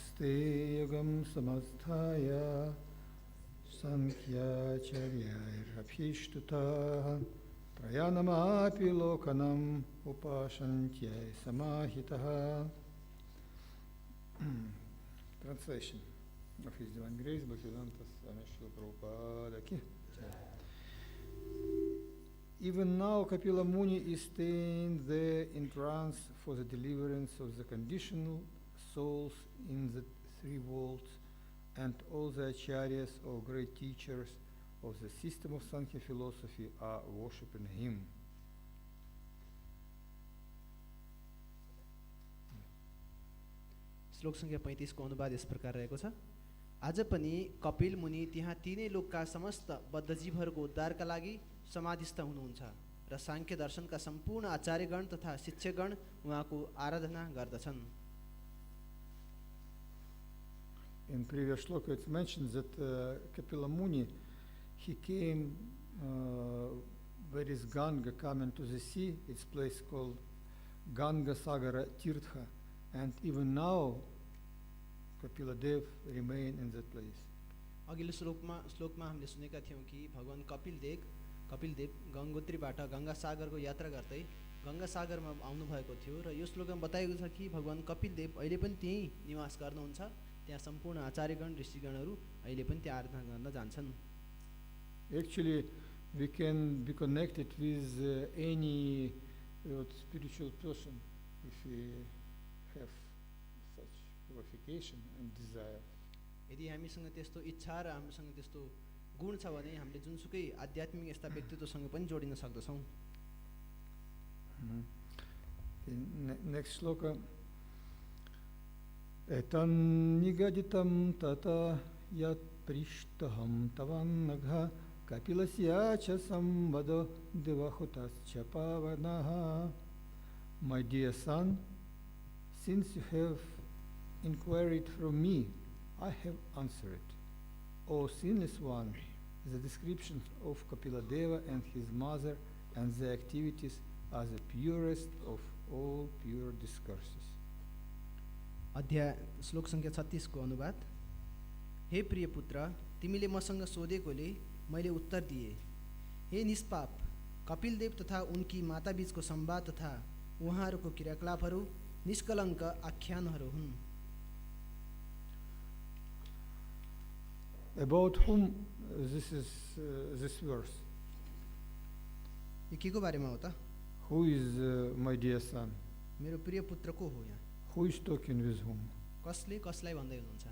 Namaste yogam samasthaya sankhyacharyairbhishtuta prayanamapi lokanam upashantyai samahitaha. Translation of His Divine Grace, Bhaktivedanta Swami Srila Prabhupada Ki. Even now, Kapila-Muni is staying there in trance for the deliverance of the conditional souls in the three worlds, and all the acharyas or great teachers of the system of Sankhya philosophy are worshipping him. श्लोक संख्या 35 को अनुवाद इस प्रकार रहेको छ। आज पनि कपिल मुनि त्यहाँ तीनै लोकका समस्त बद्धजीवहरूको उद्धारका लागि समाधिस्थ हुनुहुन्छ र सांख्य दर्शनका सम्पूर्ण आचार्यगण तथा शिक्षकगण उहाँको आराधना गर्दछन्। In previous shloka it's mentioned that Kapila-Muni, he came where is Ganga coming to the sea. It's a place called Ganga Sagara Tirtha, and even now Kapila-Dev remain in that place. अघिल्लो श्लोकमा हामीले सुनेका थियौं कि भगवान कपिलदेव गंगोत्रीबाट गंगा सागरको यात्रा गर्दै गंगा सागरमा आउनु भएको थियो र यो श्लोकमा बताएको छ कि भगवान कपिलदेव अहिले पनि त्यही निवास गर्नुहुन्छ। त्यहाँ सम्पूर्ण आचार्यगण ऋषिगणहरू अहिले पनि त्यहाँ आराधना गर्न जान्छन्। Actually, we can be connected with any spiritual person if we have such purification and desire. यदि हामीसँग त्यस्तो इच्छा र हामीसँग त्यस्तो गुण छ भने हामीले जुनसुकै आध्यात्मिक यस्ता व्यक्तित्वसँग पनि जोडिन सक्दछौं। Next shloka. Etan nigaditam tata yat prishtaham tavannagha kapilasya cha samvado devahutascha pavanaha. My dear son, since you have inquired from me, I have answered. O sinless one, the descriptions of Kapila-deva and his mother and their activities are the purest of all pure discourses. अध्याय श्लोक संख्या 36 को अनुवाद। हे प्रिय पुत्र, तिमीले मसँग सोधेकोले मैले उत्तर दिए। हे निष्पाप, कपिलदेव तथा उनकी माता बीचको संवाद तथा उहाँहरूको क्रियाकलापहरू निष्कलङ्क आख्यानहरू हुन्। About whom this is this verse? यो केको बारेमा हो त? Who is my dear son? मेरो प्रिय पुत्र को हो यहाँ? Who is talking with whom? कसले कसलाई भन्दै हुनुहुन्छ?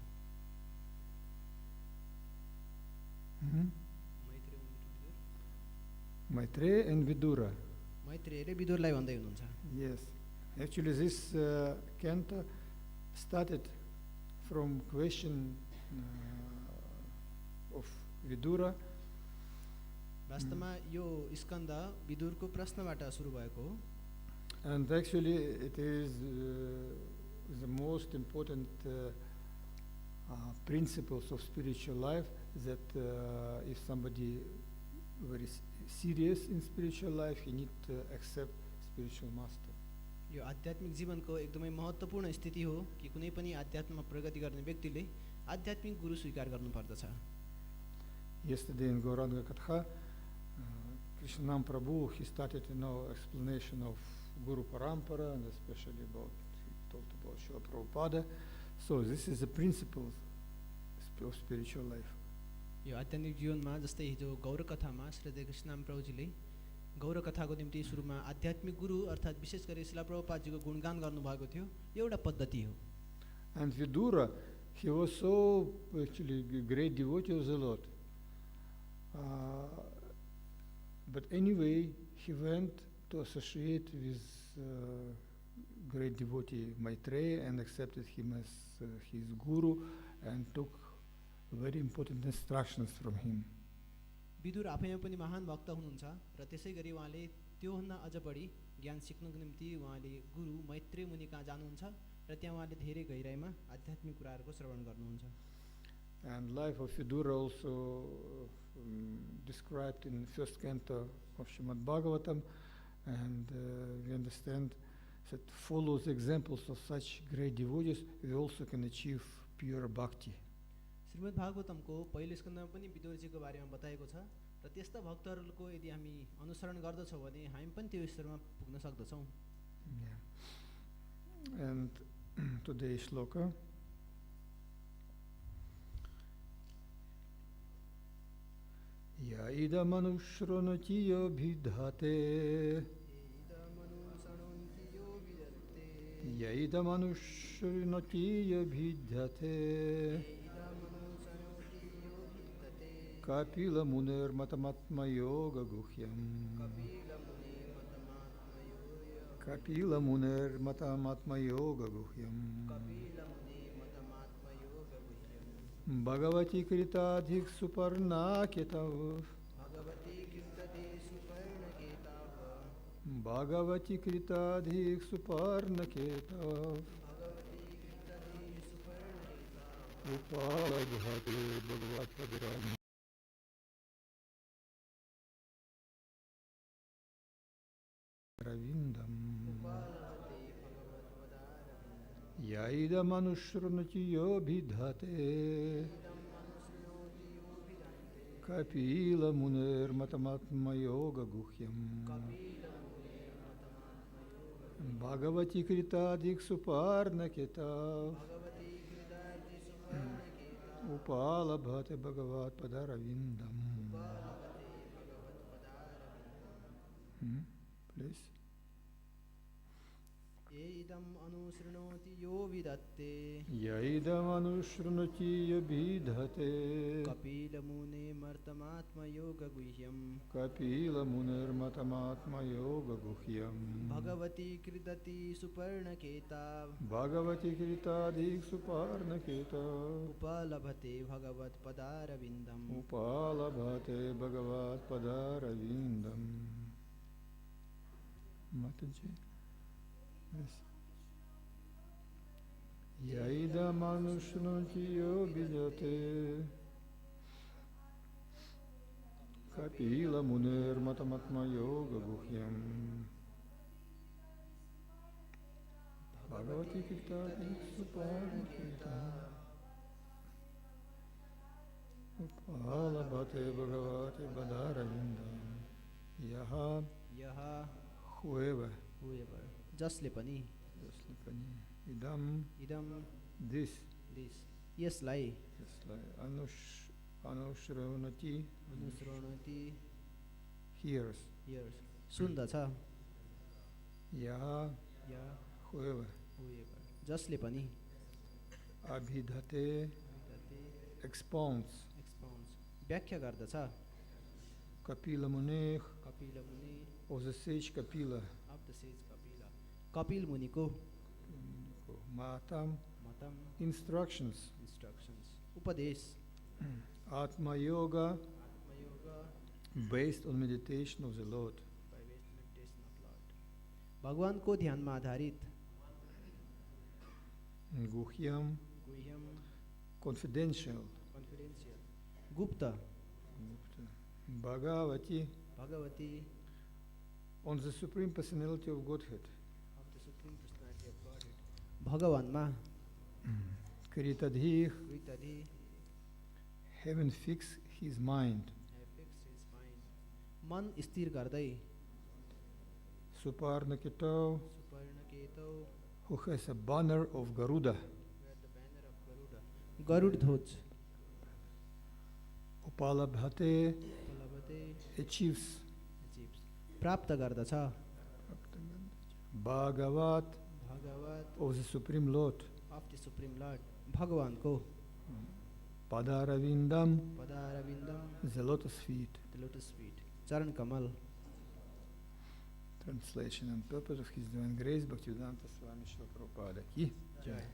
Maitreya and Vidura. मैत्रेय र विदुरलाई भन्दै हुनुहुन्छ। Yes. Actually, this canto started from question of Vidura. वास्तवमा यो स्कन्द विदुरको प्रश्नबाट सुरु भएको हो। And actually, it is the most important principles of spiritual life, that if somebody very serious in spiritual life, he need to accept spiritual master. यो आध्यात्मिक जीवनको एकदमै महत्त्वपूर्ण स्थिति हो कि कुनै पनि आध्यात्ममा प्रगति गर्ने व्यक्तिले आध्यात्मिक गुरु स्वीकार गर्नुपर्दछ। Yesterday in Gauranga Katha, Krishnam Prabhu, he started explanation of Guru Parampara, and especially about, he talked about Srila Prabhupada. So this is the principle of spiritual life. यो आध्यात्मिक जीवनमा जस्तै हिजो गौर कथामा श्री कृष्ण प्रभुजीले गौर कथाको निम्ति सुरुमा आध्यात्मिक गुरु अर्थात् विशेष गरी श्रील प्रभुपादजीको गुणगान गर्नुभएको थियो। यो एउटा पद्धति हो। And Vidura, he was so actually great devotee of the Lord. But anyway, he went to associate with great devotee Maitreya and accepted him as his guru and took very important instructions from him. Vidur आफैमा पनि महान भक्त हुनुहुन्छ र त्यसैगरी उहाँले त्योभन्दा अझ बढी ज्ञान सिक्नको निम्ति उहाँले गुरु मैत्रेय मुनि कहाँ जानुहुन्छ र त्यहाँ उहाँले धेरै गहिराईमा आध्यात्मिक कुराहरूको श्रवण गर्नुहुन्छ। And life of Vidura also described in first canto of Srimad Bhagavatam, and we understand that follows examples of such great devotees, we also can achieve pure bhakti. Shrimad भागवतमको पहिलो स्कन्धमा पनि विदुरजीको बारेमा बताएको छ र त्यस्ता भक्तहरूको यदि हामी अनुसरण गर्दछौँ भने हामी पनि त्यो स्तरमा पुग्न सक्दछौँ. Yeah. And today's shloka. Ya idam anuśṛṇoti yo bhidhatte. Ya idam anuśṛṇoti yo bhidhatte. Kapila-muner matam ātma-yoga-guhyam. Kapila-muner matam ātma-yoga-guhyam. Bhagavati kṛta-dhīḥ suparṇa-ketau. Bhagavati kṛta-dhīḥ suparṇa-ketau. Upalabhate bhagavat-padāravindam. Ya idam anuśṛṇoti yo bhidhatte. Kapila-muner matam ātma-yoga-guhyam. Bhagavati kṛta-dhīḥ suparṇa-ketau. Upalabhate bhagavat-padāravindam. Please. idam anuśṛṇoti yo bhidhatte. Ya idam anuśṛṇoti yo bhidhatte. kapila-muneḥ matam ātma-yoga-guhyam. Kapila-muner matam ātma-yoga-guhyam. bhagavati kṛta-dhīḥ suparṇa-ketāv. Bhagavati kṛta-dhīḥ suparṇa-ketau. upalabhate bhagavat-padāravindam. Upalabhate bhagavat-padāravindam. Mataji. Yes. Ya idam anuśṛṇoti yo bhidhatte. Kapila-muner matam ātma-yoga-guhyam. Bhagavati kṛta-dhīḥ suparṇa-ketau. Upalabhate bhagavat-padāravindam. Yaha. Whoever. जसले पनि idam. This. यसलाई anuśṛṇoti. Hears. सुन्दछ. Yaha. Whoever. जसले पनि abhidhatte. Expounds. व्याख्या गर्दछ. Kapila-muneḥ. Of the sage Kapila. Kapil मुनिको matam. Instructions. उपदेश. Ātma-yoga. Based on meditation of the Lord. भगवानको ध्यानमा आधारित. Guhyam. Confidential. Gupta. Bhagavati. On the Supreme Personality of Godhead. भगवानमा. kṛta-dhīḥ. Having fixed his mind. मन स्थिर गर्दै. Suparṇa-ketau. Who has a banner of Garuḍa. गरुड ध्वज. Upalabhate. Achieves. प्राप्त गर्दछ. Bhagavat. Of the Supreme Lord. भगवानको. pada-aravindam. The lotus feet. चरण कमल. Translation and purpose of His Divine Grace Bhaktivedanta Swami Śrīla Prabhupada Ki Jai.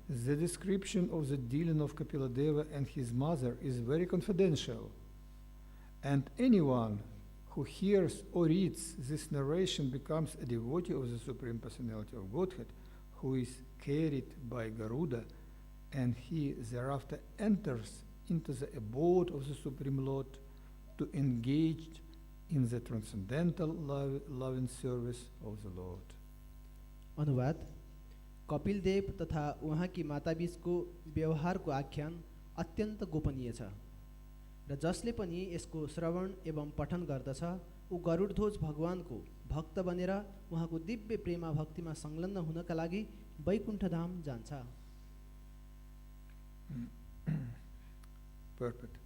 The description of the dealing of Kapila-deva and his mother is very confidential, and anyone who hears or reads this narration becomes a devotee of the Supreme Personality of Godhead, who is carried by Garuḍa, and he thereafter enters into the abode of the Supreme Lord to engage in the transcendental loving service of the Lord. अनुवाद. कपिलदेव तथा उहाँकी माताबीचको व्यवहारको आख्यान अत्यन्त गोपनीय छ र जसले पनि यसको श्रवण एवं पठन गर्दछ ऊ गरुडध्वज भगवानको भक्त बनेर उहाँको दिव्य प्रेमा भक्तिमा संलग्न हुनका लागि वैकुण्ठ धाम जान्छ। Perfect.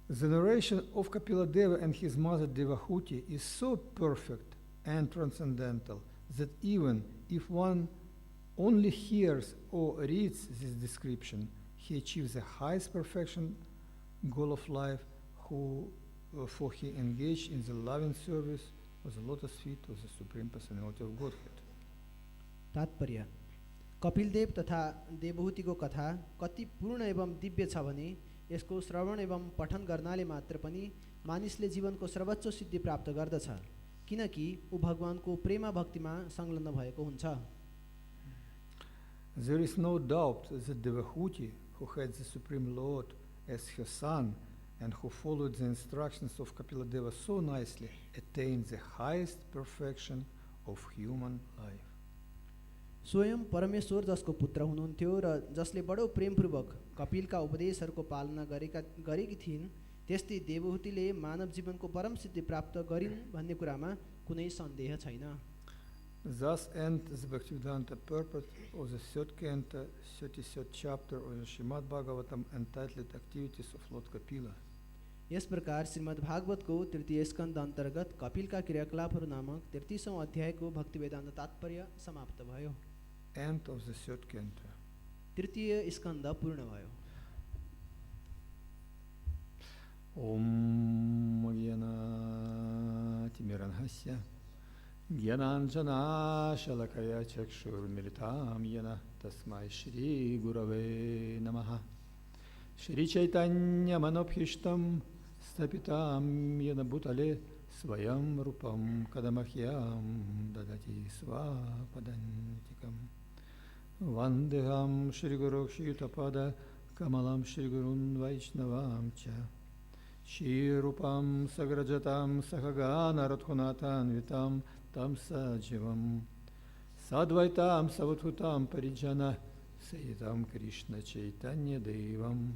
The narration of Kapila Deva and his mother Devahuti is so perfect and transcendental that even if one only hears or reads this description, he achieves the highest perfection goal of life for he engaged in the loving service of the lotus feet of the Supreme Personality of Godhead. तात्पर्य कपिलदेव तथा देवहूतिको कथा कति पूर्ण एवं दिव्य छ भने यसको श्रवण एवं पठन गर्नाले मात्र पनि मानिसले जीवनको सर्वोच्च सिद्धि प्राप्त गर्दछ किनकि ऊ भगवानको प्रेमा भक्तिमा संलग्न भएको हुन्छ। There is no doubt that Devahuti, who had the Supreme Lord as her son and who followed the instructions of Kapila Deva so nicely, attained the highest perfection of human life. स्वयं परमेश्वर जसको पुत्र हुनुहुन्थ्यो र जसले बडो प्रेमपूर्वक कपिलका उपदेशहरूको पालना गरेकी थिइन् त्यस्तै देवहूतिले मानव जीवनको परम सिद्धि प्राप्त गरिन् भन्ने कुरामा कुनै सन्देह छैन। Thus ends the Bhaktivedanta purport of the third canto, 33rd chapter of the Srimad Bhagavatam entitled Activities of Lord Kapila. यस प्रकार श्रीमद् भागवतको तृतीय स्कन्द अन्तर्गत कपिलका क्रियाकलापहरू नामक 33औं अध्यायको भक्तिवेदान्त तात्पर्य समाप्त भयो। End of the third canto. तृतीय स्कन्द पूर्ण भयो। Om Gyanatimirandhasya Gyananjana Shalakaya Chakshurmilitam Yana Tasmai Shri Gurave Namaha Shri Chaitanya Manobhishtam Stapitam Yana Bhutale Swayam Rupam Kadamahyam Dadati Svapadantikam Vandeham Shri Guru Shri-Yuta-pada Kamalam Shri Gurun Vaishnavam Cha Shri Rupam Sagrajatam Sahagana Radhunatan Vitam Tam Sajivam Sadvaitam Savadhutam Parijana Sayitam Krishna Chaitanya Devam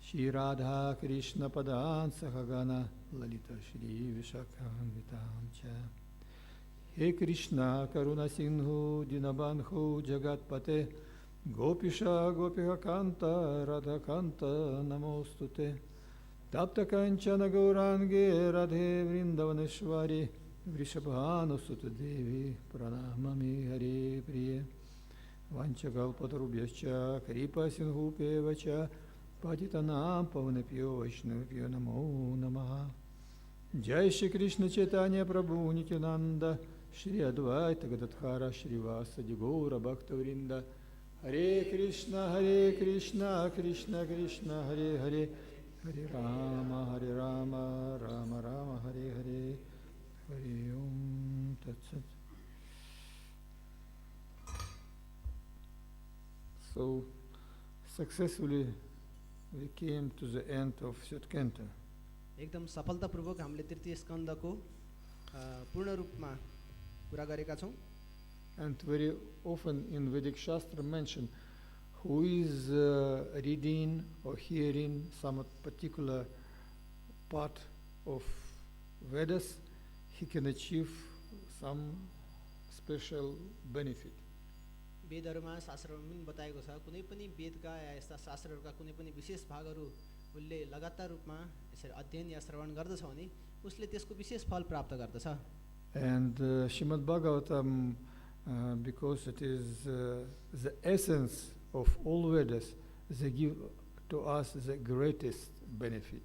Shri Radha Krishna Padan Sahagana Lalita Shri Vishakam Vitam Cha He Krishna Karuna Sindhu Dinabandhu Jagatpate Gopisha Gopika Kanta Radha Kanta Namostute Tapta Kanchana Gaurange Radhe Vrindavaneshwari Vrishabhanusutta Devi Pranamami Hare Priye Vanchakalpatarubhyascha Kripa Sindhupevacha Patitanam Pavanepyo Vaishnavapyo Namo Namaha Jai Shri Krishna Chaitanya Prabhu Nityananda Shri Advaita Gadadhara Shri Vasadi Gaura Bhakta Vrinda Hare Krishna Krishna Krishna Hare Hare Hare Rama Rama Rama Hare Hare Hare Om Tat Sat. So successfully we came to the end of third canto. एकदम सफलतापूर्वक हामीले तृतीय स्कन्धको पूर्ण रूपमा कुरा गरेका छौं। And very often in Vedic Shastra mention who is reading or hearing some particular part of Vedas, he can achieve some special benefit. वेदहरुमा शास्त्रहरुमा पनि बताएको छ कुनै पनि वेदका या यस्ता शास्त्रहरुका कुनै पनि विशेष भागहरु उसले लगातार रूपमा यसरी अध्ययन या श्रवण गर्दछ भने उसले त्यसको विशेष फल प्राप्त गर्दछ। And Srimad Bhagavatam, because it is the essence of all Vedas, they give to us the greatest benefit.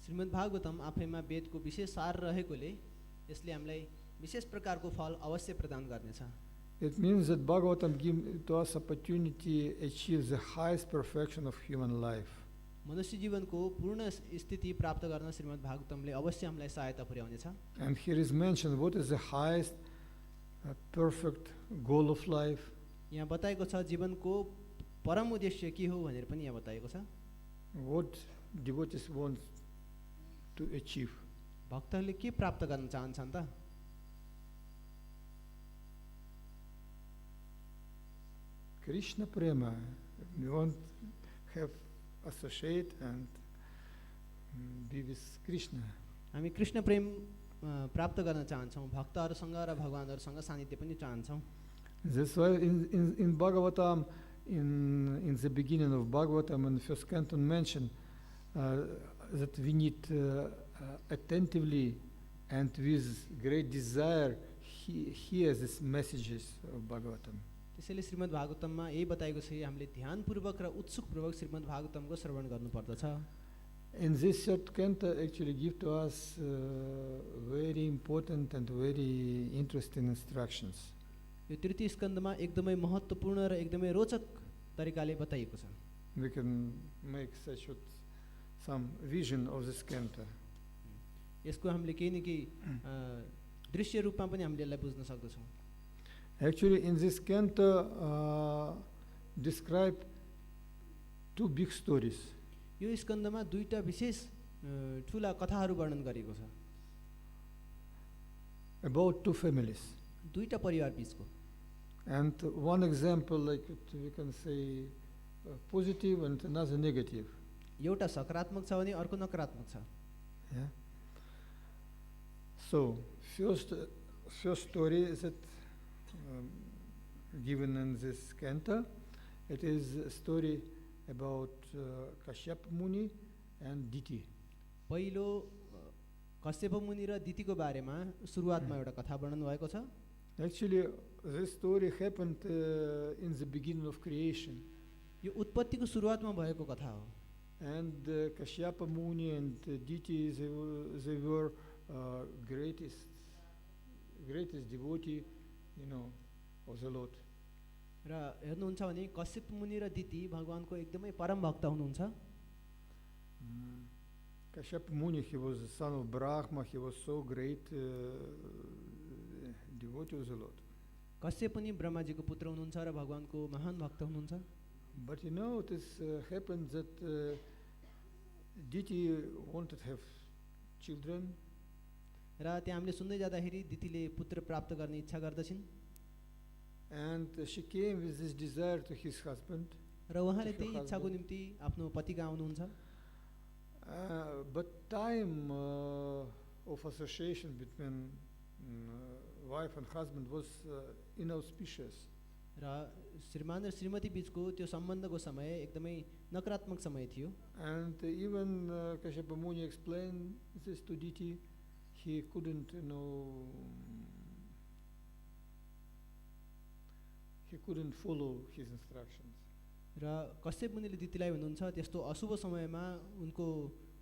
Shrimad Bhagavatam आफैमा वेदको विशेष सार रहेकोले यसले हामीलाई विशेष प्रकारको फल अवश्य प्रदान गर्नेछ। It means that Bhagavatam gives to us opportunity to achieve the highest perfection of human life. मनुष्य जीवनको पूर्ण स्थिति प्राप्त गर्न श्रीमद् भागवतमले अवश्य हामीलाई सहायता पुर्याउनेछ। And here is mentioned what is the highest perfect goal of life. यहाँ बताएको छ जीवनको परम उद्देश्य के हो भनेर पनि यहाँ बताएको छ। What devotees want to achieve. भक्तहरूले के प्राप्त गर्न चाहन्छन् त? Krishna prema. We want have associate and be with Krishna. हामी कृष्ण प्रेम प्राप्त गर्न चाहन्छौँ, भक्तहरूसँग र भगवानहरूसँग सानिध्य पनि चाहन्छौँ। That's why in Bhagavatam, in the beginning of Bhagavatam, in the first canto mentioned that we need attentively and with great desire hear these messages of Bhagavatam. त्यसैले श्रीमद् भागवतममा यही बताएको छ, हामीले ध्यानपूर्वक र उत्सुकपूर्वक श्रीमद् भागवतमको श्रवण गर्नुपर्दछ। And this third canto actually gives to us very important and very interesting instructions. यो तृतीय स्कन्धमा एकदमै महत्त्वपूर्ण र एकदमै रोचक तरिकाले बताइएको छ। We can make some vision of this canto. यसको हामीले केही न केही दृश्य रूपमा पनि हामीले यसलाई बुझ्न सक्दछौँ। Actually, in this canto describe two big stories. यो स्कन्धमा दुईटा विशेष ठुला कथाहरू वर्णन गरिएको छ। About two families. दुईटा परिवार बीचको। And one example, like we can say, positive and another negative. एउटा सकारात्मक छ भने अर्को नकारात्मक छ। Yeah. So first story is that given in this canto. It is a story about Kashyapa Muni and Diti. पहिलो कश्यप मुनि र दितिको बारेमा सुरुवातमा एउटा कथा वर्णन भएको छ। Actually, this story happened in the beginning of creation. यो उत्पत्तिको सुरुवातमा भएको कथा हो। And Kashyapa Muni and Diti, they were greatest devotee, of the Lord. र हेर्नुहुन्छ भने कश्यप मुनि र दिति भगवानको एकदमै परम भक्त हुनुहुन्छ। Kashyapa Muni, he was the son of Brahma. He was so great devotee of the Lord. Kashyap पनि ब्रह्माजीको पुत्र हुनुहुन्छ र भगवानको महान भक्त हुनुहुन्छ। But it is happened that Diti wanted to have children. र त्यहाँ हामीले सुन्दै जाँदाखेरि दितिले पुत्र प्राप्त गर्ने इच्छा गर्दछिन्। And she came with this desire to his husband. र उहाँले त्यही इच्छाको निम्ति आफ्नो पतिका आउनुहुन्छ। But time of association between wife and husband was inauspicious. र श्रीमान र श्रीमती बीचको त्यो सम्बन्धको समय एकदमै नकारात्मक समय थियो। And even Kashyapa Muni explained this to Diti. He couldn't, he couldn't follow his instructions. र कश्यप मुनिले दितिलाई भन्नुहुन्छ त्यस्तो अशुभ समयमा उनको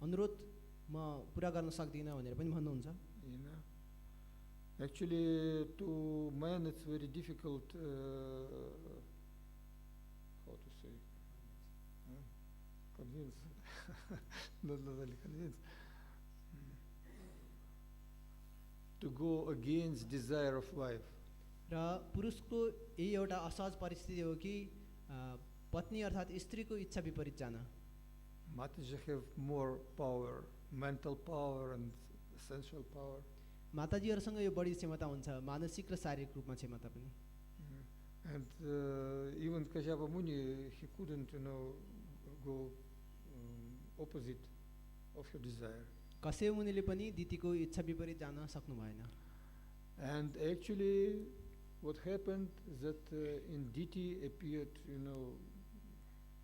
अनुरोध म पुरा गर्न सक्दिनँ भनेर पनि भन्नुहुन्छ। Actually, to men it's very difficult, how to say, convince, not really convince, to go against desire of wife. र पुरुषको यही एउटा असहज परिस्थिति हो कि पत्नी अर्थात् स्त्रीको इच्छा विपरीत जान। Mataji have more power, mental power and sensual power. माताजीहरूसँग यो बढी क्षमता हुन्छ, मानसिक र शारीरिक रूपमा क्षमता पनि। And even Kashyapa Muni, he couldn't, go opposite of your desire. Kashyap मुनिले पनि दितिको इच्छा विपरीत जान सक्नु भएन। And actually, what happened that in Diti appeared,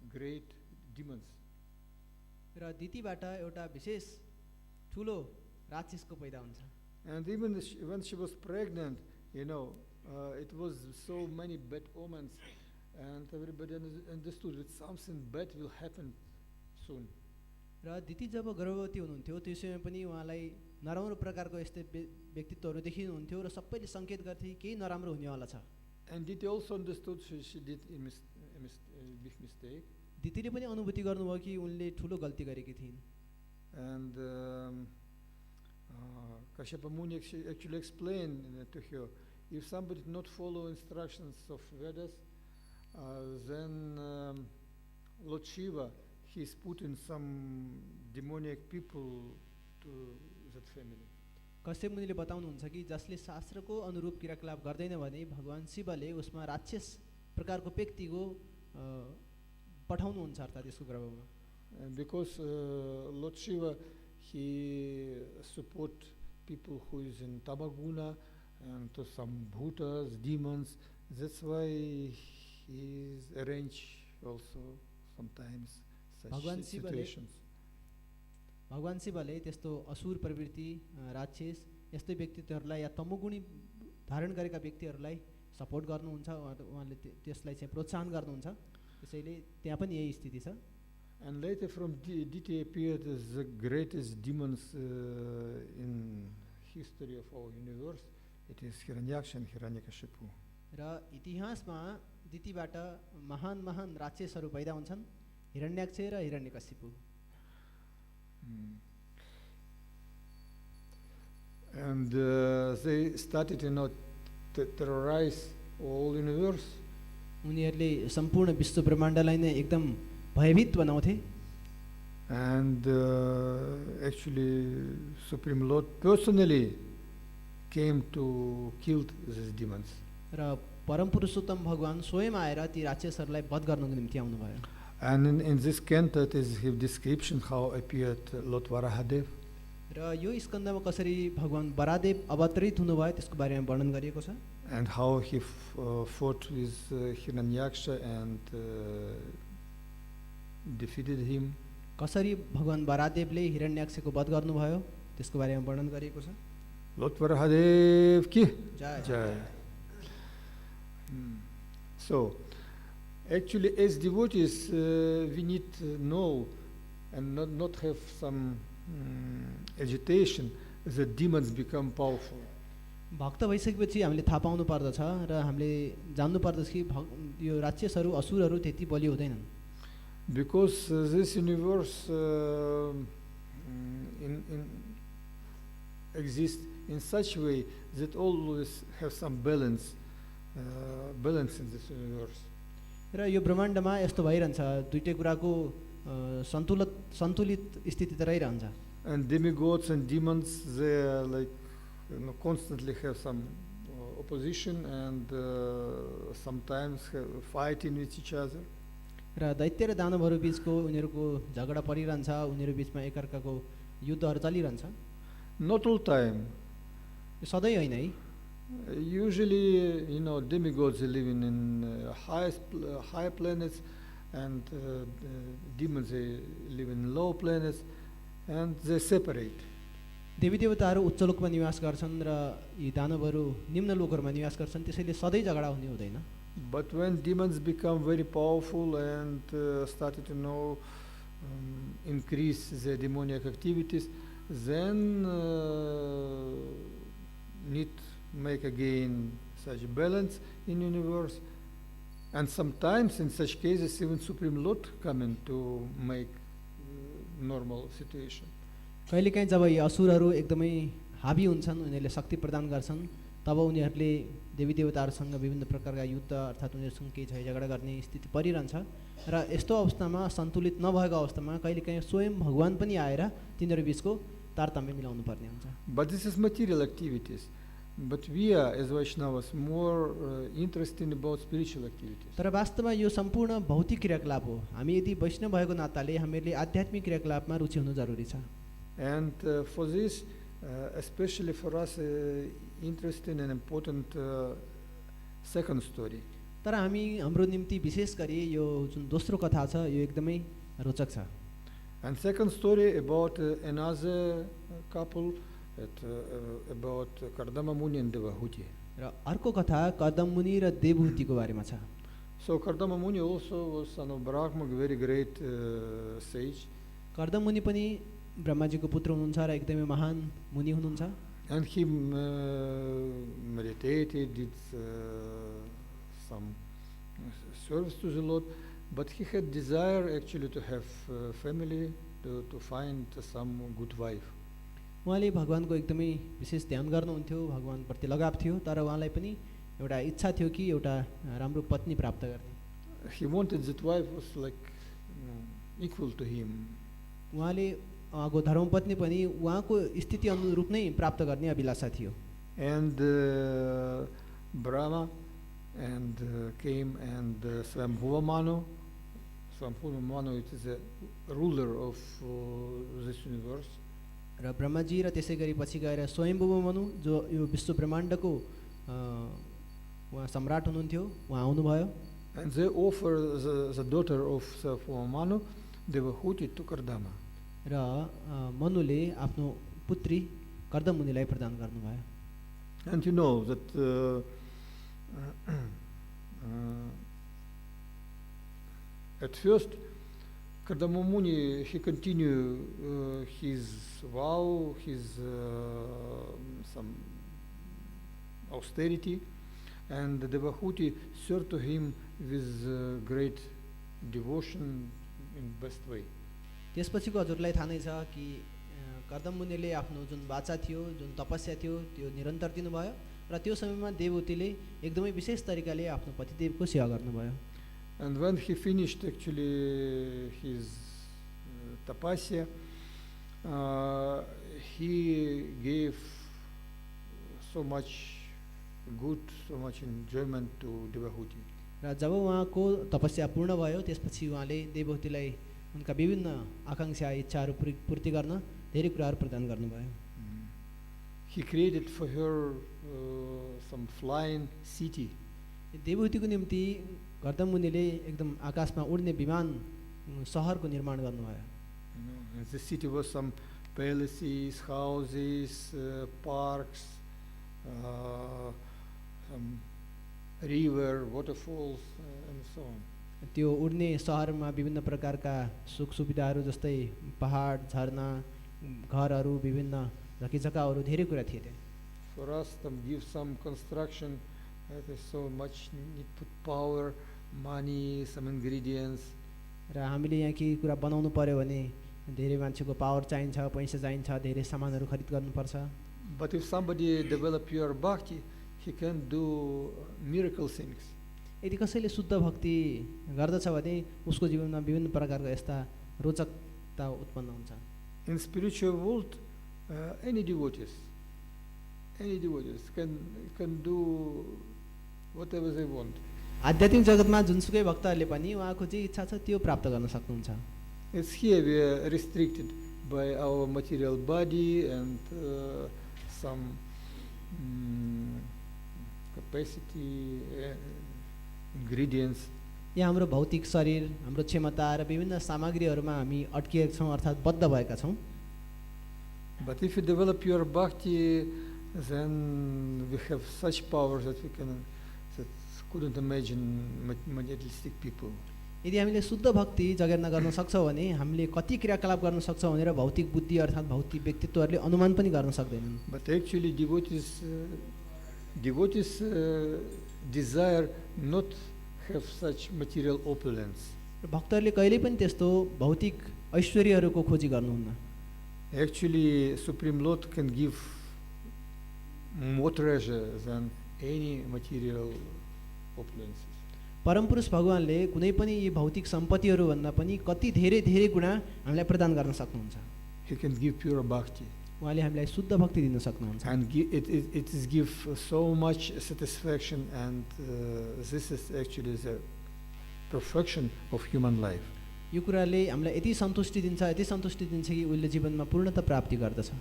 great demons. र दितिबाट एउटा विशेष ठुलो राक्षसको पैदा हुन्छ। And even when she was pregnant, it was so many bad omens, and everybody understood that something bad will happen soon. र दिति जब गर्भवती हुनुहुन्थ्यो त्यो समय पनि उहाँलाई नराम्रो प्रकारको यस्तै व्यक्तित्वहरू देखिनुहुन्थ्यो र सबैले सङ्केत गर्थे केही नराम्रो हुनेवाला छ। And Diti also understood she did a big mistake. दितिले पनि अनुभूति गर्नुभयो कि उनले ठुलो गल्ती गरेकी थिइन्। And Kashyapa Muni actually explained to her, if somebody did not follow instructions of Vedas, then Lord Shiva, he's putting some demoniac people to that family. Kashyap मुनिले बताउनुहुन्छ कि जसले शास्त्रको अनुरूप क्रियाकलाप गर्दैन भने भगवान शिवले उसमा राक्षस प्रकारको व्यक्तिको पठाउनुहुन्छ अर्थात् यसको गर्भमा। Because Lord Shiva, he support people who is in Tamaguna and to some bhutas, demons. That's why he is arrange also sometimes such situations. भगवान शिवले त्यस्तो असुर प्रवृत्ति राक्षस यस्तै व्यक्तित्वहरूलाई या तमोगुणी धारण गरेका व्यक्तिहरूलाई सपोर्ट गर्नुहुन्छ, उहाँले त्यसलाई चाहिँ प्रोत्साहन गर्नुहुन्छ। त्यसैले त्यहाँ पनि यही स्थिति छ। And later from DT appeared as the greatest demons in history of our universe. It is Hiranyaksha and Hiranyakashipu. र इतिहासमा दितिबाट महान महान राक्षसहरू पैदा हुन्छन्, हिरण्याक्ष र Hiranyakashipu. And they started to terrorize all universe. उनीहरूले सम्पूर्ण विश्व ब्रह्माण्डलाई नै एकदम भयभीत बनाउँथे। And actually Supreme Lord personally came to kill these demons. र परम पुरुषोत्तम भगवान स्वयं आएर ती राक्षसहरूलाई वध गर्नको निम्ति आउनुभयो। And in this canto it is his description how appeared Lord Varahadev. र यो स्कन्धमा कसरी भगवान वरादेव अवतरित हुनुभयो त्यसको बारेमा वर्णन गरिएको छ। And how he fought with Hiranyaksha and defeated him. कसरी भगवान वरादेवले हिरण्याक्षको वध गर्नुभयो त्यसको बारेमा वर्णन गरिएको छ। Lord Varahadev ki Jay. jai. So actually as devotees we need to know and not have some agitation that demons become powerful. भक्त भइसकेपछि हामीले थाहा पाउनु पर्दछ र हामीले जान्नु पर्दछ कि यो राक्षसहरू असुरहरू त्यति बलि हुँदैनन्। Because this universe exists in such a way that always have some balance in this universe. र यो ब्रह्माण्डमा यस्तो भइरहन्छ, दुईटै कुराको सन्तुलित स्थिति त रहिरहन्छ। And demigods and demons, they are like constantly have some opposition and sometimes fighting with each other. र दैत्य र दानवहरू बीचको उनीहरूको झगडा परिरहन्छ, उनीहरू बीचमा एकअर्काको युद्धहरू चलिरहन्छ। Not all time. यो सधैँ होइन है। Usually, demigods are living in high planets, and demons they live in low planets, and they separate. देवी देवताहरू उच्च लोकमा निवास गर्छन् र यी दानवहरू निम्न लोकहरूमा निवास गर्छन्, त्यसैले सधैँ झगडा हुने हुँदैन। But when demons become very powerful and started to increase their demoniac activities, then need make again such balance in universe, and sometimes in such cases even Supreme Lord come in to make normal situation. कहिलेकाहीँ जब यी असुरहरू एकदमै हाबी हुन्छन्, उनीहरूले शक्ति प्रदान गर्छन्, तब उनीहरूले देवी देवताहरूसँग विभिन्न प्रकारका युद्ध अर्थात् उनीहरूसँग केही झै झगडा गर्ने स्थिति परिरहन्छ। र यस्तो अवस्थामा सन्तुलित नभएको अवस्थामा कहिलेकाहीँ स्वयं भगवान पनि आएर तिनीहरू बीचको तारतम्य मिलाउनु पर्ने हुन्छ। But this is material activities. But we are, as Vaishnavas, more interested about spiritual activities. तर वास्तवमा यो सम्पूर्ण भौतिक क्रियाकलाप हो। हामी यदि वैष्णव भएको नाताले हामीहरूले आध्यात्मिक क्रियाकलापमा रुचि हुनु जरुरी छ। And for this, especially for us, interesting and important second story. तर हामी हाम्रो निम्ति विशेष गरी यो जुन दोस्रो कथा छ यो एकदमै रोचक छ। And second story about another couple, about Kṛta-dhīḥ and Devahuti. र अर्को कथा कर्दममुनि र देवहुतिको बारेमा छ। So Kṛta-dhīḥ also was son of Brahma, very great sage. कर्दममुनि पनि ब्रह्माजीको पुत्र हुनुहुन्छ र एकदमै महान मुनि हुनुहुन्छ। And he meditated, did some service to the Lord, but he had desire actually to have family, to find some good wife. उहाँले भगवानको एकदमै विशेष ध्यान गर्नुहुन्थ्यो, भगवानप्रति लगाव थियो, तर उहाँलाई पनि एउटा इच्छा थियो कि एउटा राम्रो पत्नी प्राप्त गर्ने। He wanted that wife was like equal to him. उहाँले उहाँको धर्मपत्नी पनि उहाँको स्थिति अनुरूप नै प्राप्त गर्ने अभिलाषा थियो। And Brahma and came and Swambhuva Manu. Swambhuva Manu, it is a ruler of this universe. र ब्रह्माजी र त्यसै गरी पछि गएर स्वयम्भुव मनु जो यो विश्व ब्रह्माण्डको उहाँ सम्राट हुनुहुन्थ्यो, उहाँ आउनुभयो। And they offer the daughter of Swambhuva Manu, Devahuti, to Kardama. र मनुले आफ्नो पुत्री कर्दम मुनिलाई प्रदान गर्नुभयो। And you know that at first Kardama Muni, he continued his vow, his some austerity, and Devahuti served to him with great devotion in best way. त्यसपछिको हजुरलाई थाहा नै छ कि कर्दम मुनिले आफ्नो जुन वाचा थियो, जुन तपस्या थियो, त्यो निरन्तर दिनुभयो र त्यो समयमा देवहूतिले एकदमै विशेष तरिकाले आफ्नो पतिदेवको सेवा गर्नुभयो। And when he finished actually his tapasya, he gave so much good, so much enjoyment to Devahuti. र जब उहाँको तपस्या पूर्ण भयो त्यसपछि उहाँले देवहूतिलाई उनका विभिन्न आकांक्षा इच्छाहरू पूर्ति गर्न धेरै कुराहरू प्रदान गर्नुभयो। He created for her some flying city. देवहूतिको निम्ति कर्दम मुनिले एकदम आकाशमा उड्ने विमान सहरको निर्माण गर्नुभयो। And the city was some palaces, houses, parks, some river, waterfalls, and so on. त्यो उड्ने सहरमा विभिन्न प्रकारका सुख सुविधाहरू जस्तै पहाड, झरना, घरहरू, विभिन्न झकीझकाहरू धेरै कुरा थिए त्यहाँ। For us to give some construction, there is so much need put power, money, some ingredients. र हामीले यहाँ केही कुरा बनाउनु पर्यो भने धेरै मान्छेको पावर चाहिन्छ, पैसा चाहिन्छ, धेरै सामानहरू खरिद गर्नुपर्छ। But if somebody develop pure bhakti, he can do miracle things. यदि कसैले शुद्ध भक्ति गर्दछ भने उसको जीवनमा विभिन्न प्रकारका यस्ता रोचकता उत्पन्न हुन्छ। In spiritual world, any devotees can do whatever they want. आध्यात्मिक जगतमा जुनसुकै भक्तहरूले पनि उहाँको जे इच्छा छ त्यो प्राप्त गर्न सक्नुहुन्छ। It's here we are restricted by our material body and some capacity, ingredients. यहाँ हाम्रो भौतिक शरीर, हाम्रो क्षमता र विभिन्न सामग्रीहरूमा हामी अड्किएका छौँ अर्थात् बद्ध भएका छौँ। But if you develop your bhakti, then we have such powers that we couldn't imagine materialistic people. यदि हामीले शुद्ध भक्ति जगेर्ना गर्न सक्छौँ भने हामीले कति क्रियाकलाप गर्न सक्छौँ भनेर भौतिक बुद्धि अर्थात् भौतिक व्यक्तित्वहरूले अनुमान पनि गर्न सक्दैनन्। But actually devotees desire not have such material opulence. भक्तहरूले कहिले पनि त्यस्तो भौतिक ऐश्वर्यहरूको खोजी गर्नुहुन्न। Actually, Supreme Lord can give more treasure than any material opulences. परमपुरुष भगवानले कुनै पनि यी भौतिक सम्पत्तिहरू भन्दा पनि कति धेरै धेरै गुणा हामीलाई प्रदान गर्न सक्नुहुन्छ। He can give pure bhakti. उहाँले हामीलाई शुद्ध भक्ति दिन सक्नुहुन्छ। And it is give so much satisfaction, and this is actually the perfection of human life. यो कुराले हामीलाई यति सन्तुष्टि दिन्छ कि उसले जीवनमा पूर्णता प्राप्ति गर्दछ।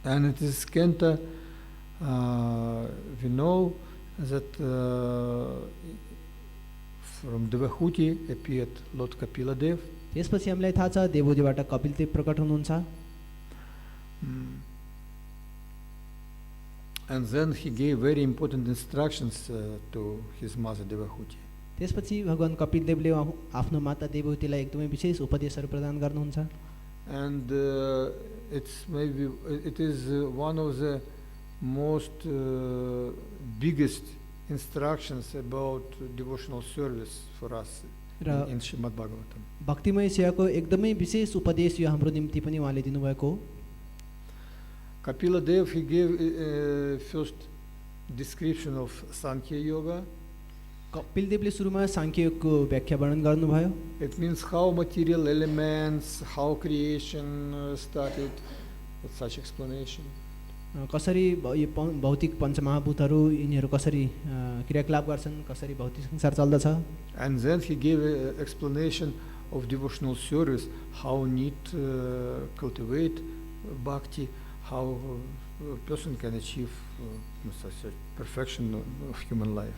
And it is Canto, we know that from Devahuti appeared Lord Kapila-dev. त्यसपछि हामीलाई थाहा छ देवहूतिबाट कपिलदेव प्रकट हुनुहुन्छ। And then he gave very important instructions to his mother Devahuti. त्यसपछि भगवान कपिलदेवले आफ्नो माता देवहूतिलाई एकदमै विशेष उपदेशहरू प्रदान गर्नुहुन्छ। And it is one of the most biggest instructions about devotional service for us in Srimad Bhagavatam. भक्तिमय सेवाको एकदमै विशेष उपदेश यो हाम्रो निम्ति पनि उहाँले दिनुभएको। Kapila-dev, he gave first description of Sankhya Yoga. कपिलदेवले सुरुमा सांख्य योगको व्याख्या वर्णन गर्नुभयो। It means how material elements, how creation started, with such explanation. कसरी यो भौतिक पञ्चमहाभूतहरू यिनीहरू कसरी क्रियाकलाप गर्छन्, कसरी भौतिक संसार चल्दछ। And then he gave an explanation of devotional service, how need cultivate bhakti, how a person can achieve perfection of human life.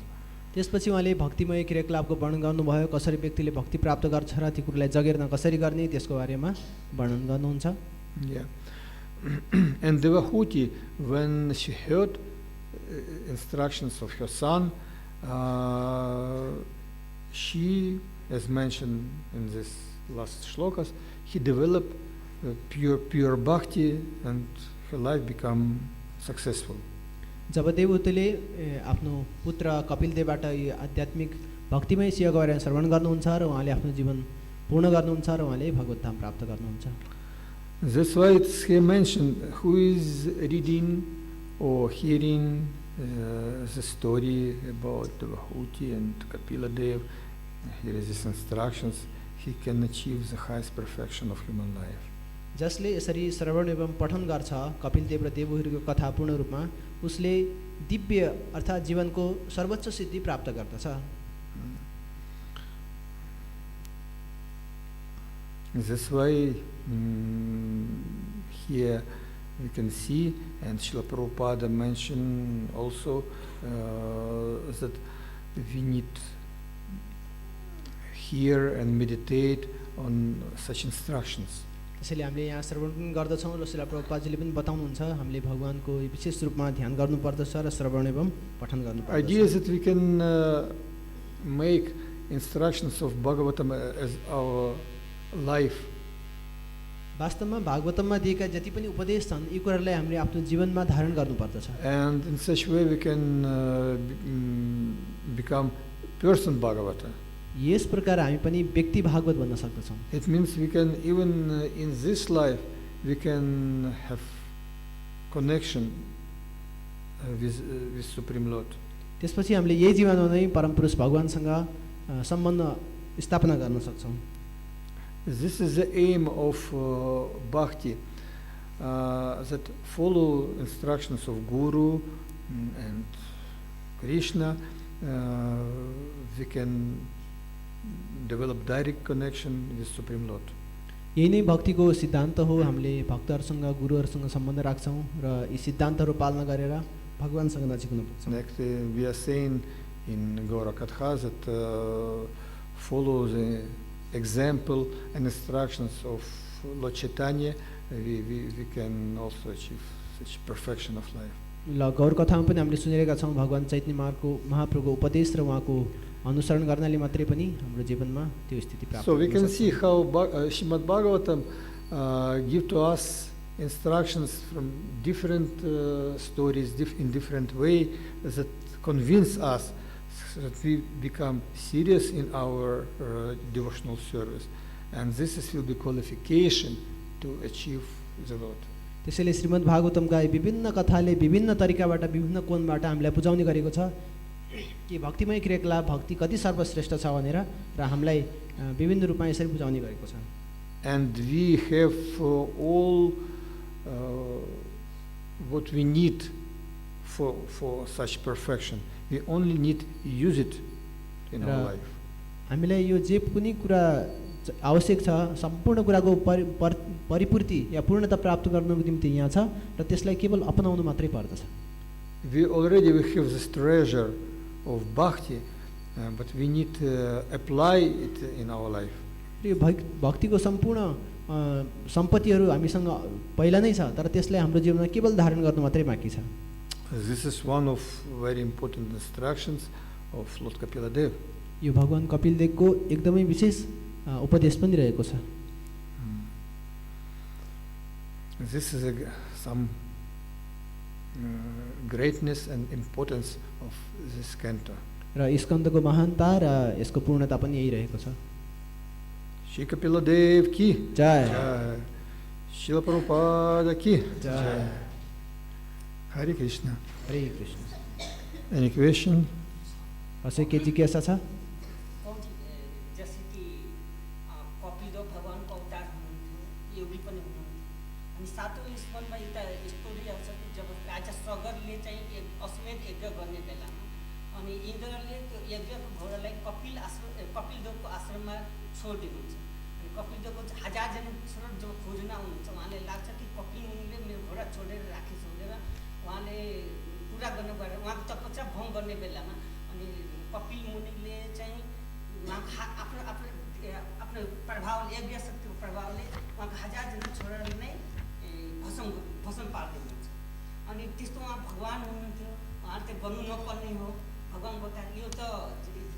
त्यसपछि उहाँले भक्तिमय क्रियाकलापको वर्णन गर्नुभयो, कसरी व्यक्तिले भक्ति प्राप्त गर्छ र ती कुरालाई जगेर्न कसरी गर्ने त्यसको बारेमा वर्णन गर्नुहुन्छ। Yeah. And Devahūti, when she heard instructions of her son, she, as mentioned in this last shlokas, he developed pure bhakti and her life become successful. जब देवहूतिले आफ्नो पुत्र कपिलदेवबाट यो आध्यात्मिक भक्तिमय सेवा श्रवण गर्नुहुन्छ र उहाँले आफ्नो जीवन पूर्ण गर्नुहुन्छ र उहाँले भगवत धाम प्राप्त गर्नुहुन्छ। That's why it's here mentioned, who is reading or hearing the story about Devahūti and Kapila-dev, here is these instructions, he can achieve the highest perfection of human life. जसले यसरी श्रवण एवं पठन गर्छ कपिलदेव र देवहूतिको कथा पूर्ण रूपमा, उसले दिव्य अर्थात् जीवनको सर्वोच्च सिद्धि प्राप्त गर्दछ। That's why here we can see, and Srila Prabhupada mentioned also that we need hear and meditate on such instructions. त्यसैले हामीले यहाँ श्रवण पनि गर्दछौँ र श्रील प्रभुपादजीले पनि बताउनुहुन्छ हामीले भगवानको विशेष रूपमा ध्यान गर्नुपर्दछ र श्रवण एवं पठन गर्नुपर्दछ। Idea is that we can make instructions of Bhagavatam as our life. वास्तवमा भागवतममा दिएका जति पनि उपदेश छन् यी कुराहरूलाई हामीले आफ्नो जीवनमा धारण गर्नुपर्दछ। And in such way we can become person Bhagavata. यस प्रकार हामी पनि व्यक्ति भागवत बन्न सक्दछौँ। It means we can even in this life we can have connection with Supreme Lord. त्यसपछि हामीले यही जीवनमा नै परम पुरुष भगवानसँग सम्बन्ध स्थापना गर्न सक्छौँ। This is the aim of bhakti, that follow instructions of Guru and Krishna. We can develop direct connection with Supreme Lord. यही नै भक्तिको सिद्धान्त हो। हामीले भक्तहरूसँग गुरुहरूसँग सम्बन्ध राख्छौँ र यी सिद्धान्तहरू पालना गरेर भगवानसँग नजिक हुन पुग्छौँ। Next, we are saying in Gaura Katha that follow the example and instructions of Lord Chaitanya, we can also achieve such perfection of life. ल गौर कथामा पनि हामीले सुनिरहेका छौँ भगवान चैतन्य महाप्रभुको उपदेश र उहाँको अनुसरण गर्नाले मात्रै पनि हाम्रो जीवनमा त्यो स्थिति प्राप्त हुन्छ। So we can see how Srimad Bhagavatam give to us instructions from different stories in different way that convince us that we become serious in our devotional service, and this will be qualification to achieve the Lord. त्यसैले श्रीमद् भागवतमका विभिन्न कथाले विभिन्न तरिकाबाट विभिन्न कोणबाट हामीलाई बुझाउने गरेको छ कि भक्तिमय क्रियाकलाप भक्ति कति सर्वश्रेष्ठ छ भनेर र हामीलाई विभिन्न रूपमा यसरी बुझाउने गरेको छ। And we have all what we need for such perfection. We only need to use it in our life. हामीलाई यो जे कुनै कुरा आवश्यक छ सम्पूर्ण कुराको परिपूर्ति या पूर्णता प्राप्त गर्नको निम्ति यहाँ छ र त्यसलाई केवल अपनाउनु मात्रै पर्दछ। We have this treasure of bhakti, but we need to apply it in our life. यो भक्तिको सम्पूर्ण सम्पत्तिहरू हामीसँग पहिला नै छ तर त्यसलाई हाम्रो जीवनमा केवल धारण गर्नु मात्रै बाँकी छ। This is one of very important instructions of Lord Kapila-dev. यो भगवान कपिलदेवको एकदमै विशेष उपदेश पनि रहेको छ। This is some greatness and importance of this canto. र यस कन्तको महानता र यसको पूर्णता पनि यही रहेको छ। Shri Kapila-dev ki जय, Srila Prabhupada ki जय। Hare Krishna. हरे कृष्ण। Any question? कसै के जिज्ञासा छ? जैसे कि कपिलदेव भगवानको अवतार हुनुहुन्थ्यो, योगी पनि हुनुहुन्थ्यो, अनि सातौं स्कन्धमा एउटा स्टोरी आउँछ कि जब सगरले चाहिँ अश्वमेध यज्ञ गर्ने बेलामा अनि इन्द्रले त्यो यज्ञको घोडालाई कपिलदेवको आश्रममा छोडिदिनुहुन्छ। अनि कपिलदेवको हजारजना छोरा जब खोज्न आउनुहुन्छ उहाँले लाग्छ कि कपिल मुनिले मेरो घोडा छोडेर राखेछ भनेर उहाँले पुरा गर्नु गएर उहाँको तपस्या भङ्ग गर्ने बेलामा अनि कपिल मुनिले चाहिँ आफ्नो आफ्नो प्रभावले यज्ञ शक्तिको प्रभावले उहाँको हजारजना छोराले नै भस्म पारिदिनुहुन्छ। अनि त्यस्तो उहाँ भगवान हुनुहुन्थ्यो, उहाँले त गर्नु नपर्ने हो। भगवान बताएर यो त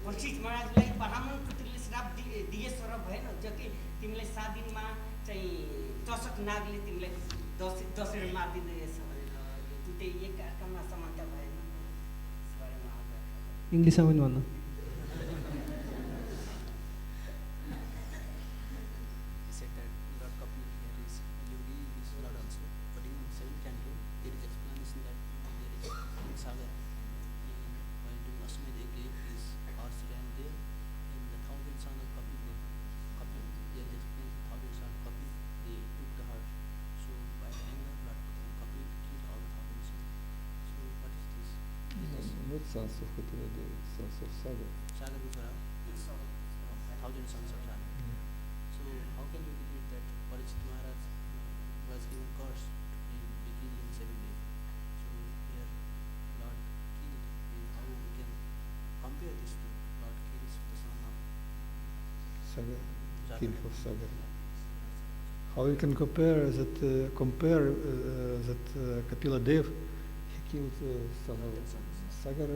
वशिष्ठ महाराजलाई ब्राह्मण पुत्रले श्राप दिएछ र भएन जो कि तिमीलाई 7 दिनमा चाहिँ दशक नागले तिमीलाई दसेर मारिदिँदैछ भनेर दुईटै एक अर्कामा समानता भएन। इङ्ग्लिसमा पनि भन्नु। Sons of Kapila-dev, sons of Sagar. Sagar is 1,000 sons of Sagar. So how can you believe that Parikshit Maharaj was given curse to be killed in 7 days? So here Lord killed. How we can compare this to Lord kills the son of Sagar, kill for Sagar. How you can compare that Kapila-dev, he killed son of Sagar,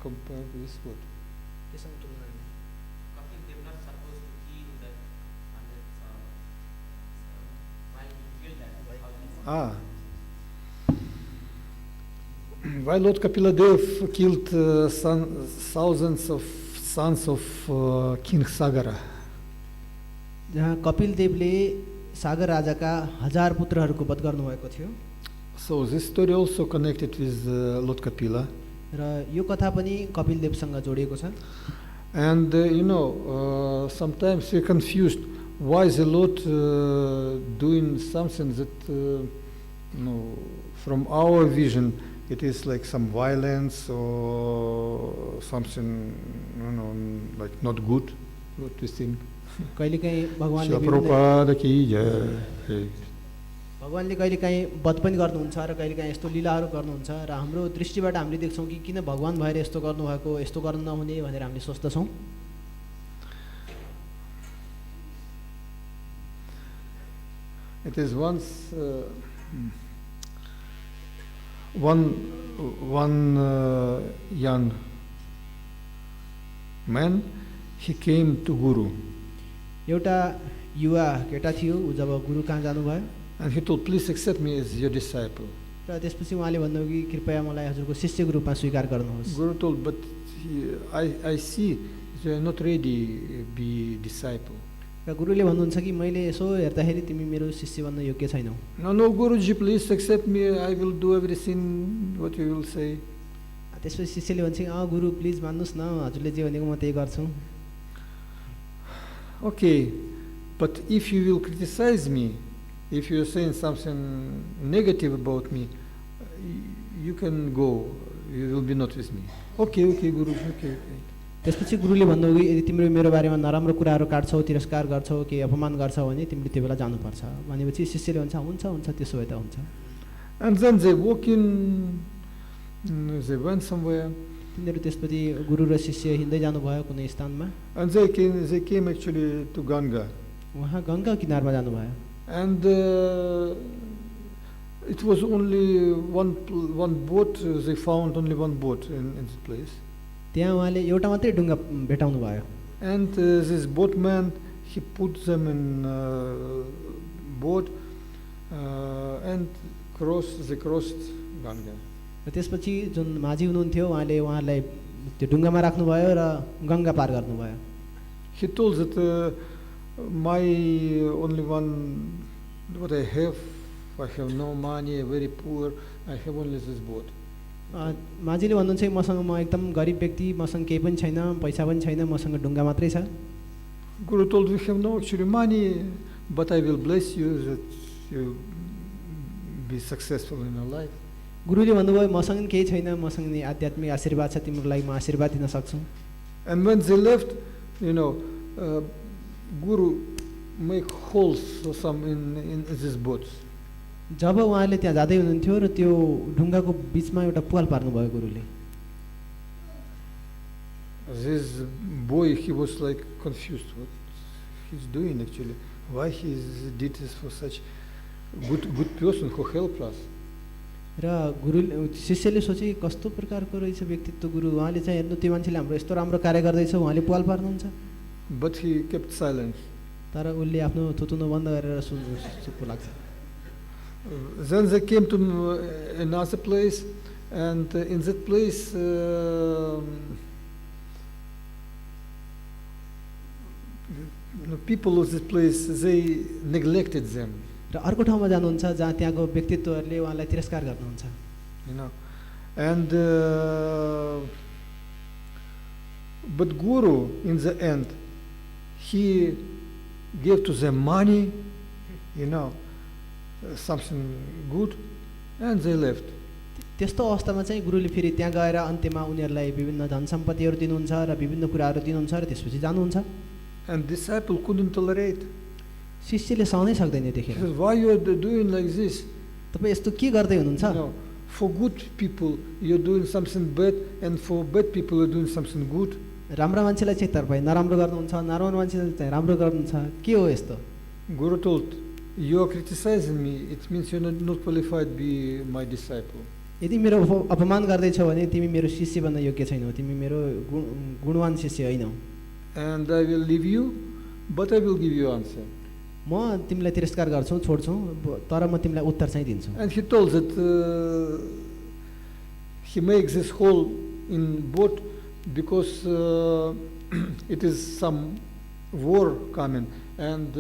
compared with what? Kapil-dev not supposed to kill that 100 why he killed that? Why Lord Kapila-dev killed thousands of sons of King Sagara? जहाँ कपिलदेवले सागर राजाका 1000 पुत्रहरूको वध गर्नुभएको थियो। So this story also connected with Lord Kapila. र यो कथा पनि कपिलदेवसँग जोडिएको छ। And sometimes we're confused why is the Lord doing something that from our vision it is like some violence or something like not good, what we think. कहिलेकाहीँ भगवानले कहिलेकाहीँ वध पनि गर्नुहुन्छ र कहिलेकाहीँ यस्तो लीलाहरू गर्नुहुन्छ र हाम्रो दृष्टिबाट हामीले देख्छौँ कि किन भगवान भएर यस्तो गर्नुभएको, यस्तो गर्नु नहुने भनेर हामीले सोच्दछौँ। It is once one young man, he came to Guru. एउटा युवा केटा थियो, उ जब गुरु कहाँ जानुभयो and he told, please accept me as your disciple. र त्यसपछि उहाँले भन्नुभयो कि कृपया मलाई हजुरको शिष्यको रूपमा स्वीकार गर्नुहोस्। Guru told, but I see you are not ready to be disciple. र गुरुले भन्नुहुन्छ कि मैले यसो हेर्दाखेरि तिमी मेरो शिष्य बन्न योग्य छैनौ। No Guruji, please accept me, I will do everything what you will say. त्यसपछि शिष्यले भन्छ कि गुरु प्लिज मान्नुस् न, हजुरले जे भनेको म त्यही गर्छु। Okay, but if you will criticize me, if you are saying something negative about me, you can go, you will be not with me. Okay, Guruji, okay. त्यसपछि गुरुले भन्नुभयो कि यदि तिम्रो मेरो बारेमा नराम्रो कुराहरू काट्छौ, तिरस्कार गर्छौ, के अपमान गर्छौ भने तिमीले त्यो बेला जानुपर्छ भनेपछि शिष्यले भन्छ हुन्छ त्यसो भए त हुन्छ। And then they walk in, they went somewhere. तिनीहरू त्यसपछि गुरु र शिष्य हिँड्दै जानुभयो कुनै स्थानमा। And they came actually to Ganga. उहाँ गङ्गा किनारमा जानुभयो। And it was only one boat, they found only one boat in this place. त्यहाँ उहाँले एउटा मात्रै डुङ्गा भेटाउनु भयो। And this boatman, he put them in boat and they crossed Ganga. र त्यसपछि जुन माझी हुनुहुन्थ्यो उहाँले उहाँलाई त्यो डुङ्गामा राख्नुभयो र गङ्गा पार गर्नुभयो। He told that my only one, what I have no money, very poor, I have only this boat. माझीले भन्नुहुन्छ कि मसँग म एकदम गरिब व्यक्ति, मसँग केही पनि छैन, पैसा पनि छैन, मसँग डुङ्गा मात्रै छ। Guru told, we have no actually money, but I will bless you that you be successful in your life. गुरुले भन्नुभयो मसँग केही छैन, मसँग नि आध्यात्मिक आशीर्वाद छ, तिम्रो लागि म आशीर्वाद दिन सक्छु। And when they left, Guru make holes or some in these boats. जब उहाँले त्यहाँ जाँदै हुनुहुन्थ्यो र त्यो ढुङ्गाको बिचमा एउटा पुवाल पार्नुभयो गुरुले। This boy, he was like confused what he's doing actually. Why he did this for such good person who helped us. र गुरु शिष्यले सोचे कस्तो प्रकारको रहेछ व्यक्तित्व गुरु, उहाँले चाहिँ हेर्नु त्यो मान्छेले हाम्रो यस्तो राम्रो कार्य गर्दैछ, उहाँले पुवाल पार्नुहुन्छ। But he kept silence. तर उसले आफ्नो थुतुनो बन्द गरेर चुप लाग्छ। Then they came to another place, and in that place people of this place, they neglected them. र अर्को ठाउँमा जानुहुन्छ जहाँ त्यहाँको व्यक्तित्वहरूले उहाँलाई तिरस्कार गर्नुहुन्छ। And but Guru in the end, he gave to them money, something good, and they left. त्यस्तो अवस्थामा चाहिँ गुरुले फेरि त्यहाँ गएर अन्त्यमा उनीहरूलाई विभिन्न धन सम्पत्तिहरू दिनुहुन्छ र विभिन्न कुराहरू दिनुहुन्छ र त्यसपछि जानुहुन्छ। And disciple couldn't tolerate. शिष्यले सहनै सक्दैन त्यतिखेर। He said, why you are doing like this? तपाईँ यस्तो के गर्दै हुनुहुन्छ? For good people you're doing something bad, and for bad people you're doing something good. राम्रो मान्छेलाई चाहिँ तपाईँ नराम्रो गर्नुहुन्छ, नराम्रो मान्छेलाई चाहिँ राम्रो गर्नुहुन्छ, के हो यस्तो? Guru told, you are criticizing me, it means you're not qualified to be my disciple. यदि मेरो अपमान गर्दैछौ भने तिमी मेरो शिष्य बन्न योग्य छैनौ, तिमी मेरो गुणवान शिष्य हैनौ। And I will leave you, but I will give you answer. म तिमीलाई तिरस्कार गर्छु, छोड्छु, तर म तिमीलाई उत्तर चाहिँ दिन्छु। And he told that he makes this hole in boat because it is some war coming, and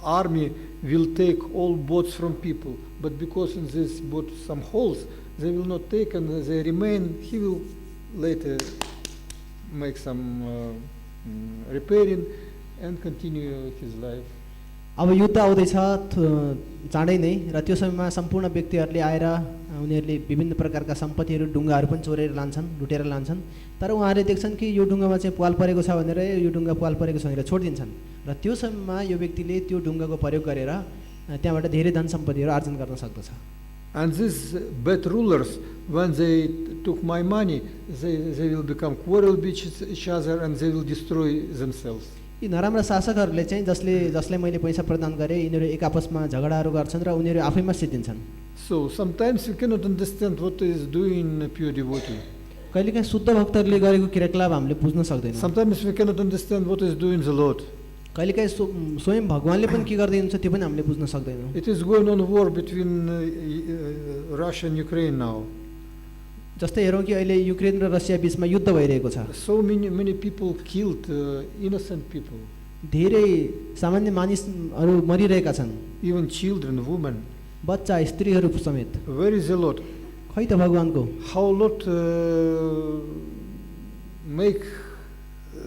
army will take all boats from people, but because in this boat some holes, they will not take and they remain. He will later make some repairing and continue his life. अब युद्ध आउँदैछ चाँडै नै र त्यो समयमा सम्पूर्ण व्यक्तिहरूले आएर उनीहरूले विभिन्न प्रकारका सम्पत्तिहरू ढुङ्गाहरू पनि चोरेर लान्छन्, लुटेर लान्छन्, तर उहाँहरूले देख्छन् कि यो ढुङ्गामा चाहिँ पाल परेको छ भनेर यो ढुङ्गा पाल परेको छ भनेर छोडिदिन्छन् र त्यो समयमा यो व्यक्तिले त्यो ढुङ्गाको प्रयोग गरेर त्यहाँबाट धेरै धन सम्पत्तिहरू आर्जन गर्न सक्दछ। And these bad rulers, when they took my money, they will become quarrel with each other and they will destroy themselves. यी नराम्रा शासकहरूले चाहिँ जसलाई मैले पैसा प्रदान गरेँ यिनीहरू एक आपसमा झगडाहरू गर्छन् र उनीहरू आफैमा सिद्धिन्छन्। So sometimes we cannot understand what is doing pure devotee. कहिलेकाहीँ शुद्ध भक्तहरूले गरेको क्रियाकलाप हामीले बुझ्न सक्दैनौँ। Sometimes we cannot understand what is doing the Lord. कहिलेकाहीँ स्वयं भगवानले पनि के गर्दै हुन्छ त्यो पनि हामीले बुझ्न सक्दैनौँ। It is going on war between Russia and Ukraine now. जस्तै हेरौँ कि अहिले युक्रेन र रसिया बीचमा युद्ध भइरहेको छ। So many people killed, innocent people. धेरै सामान्य मानिसहरू मरिरहेका छन्। Even children, women. बच्चा स्त्रीहरू समेत। Where is the Lord? खै त भगवानको? How Lord make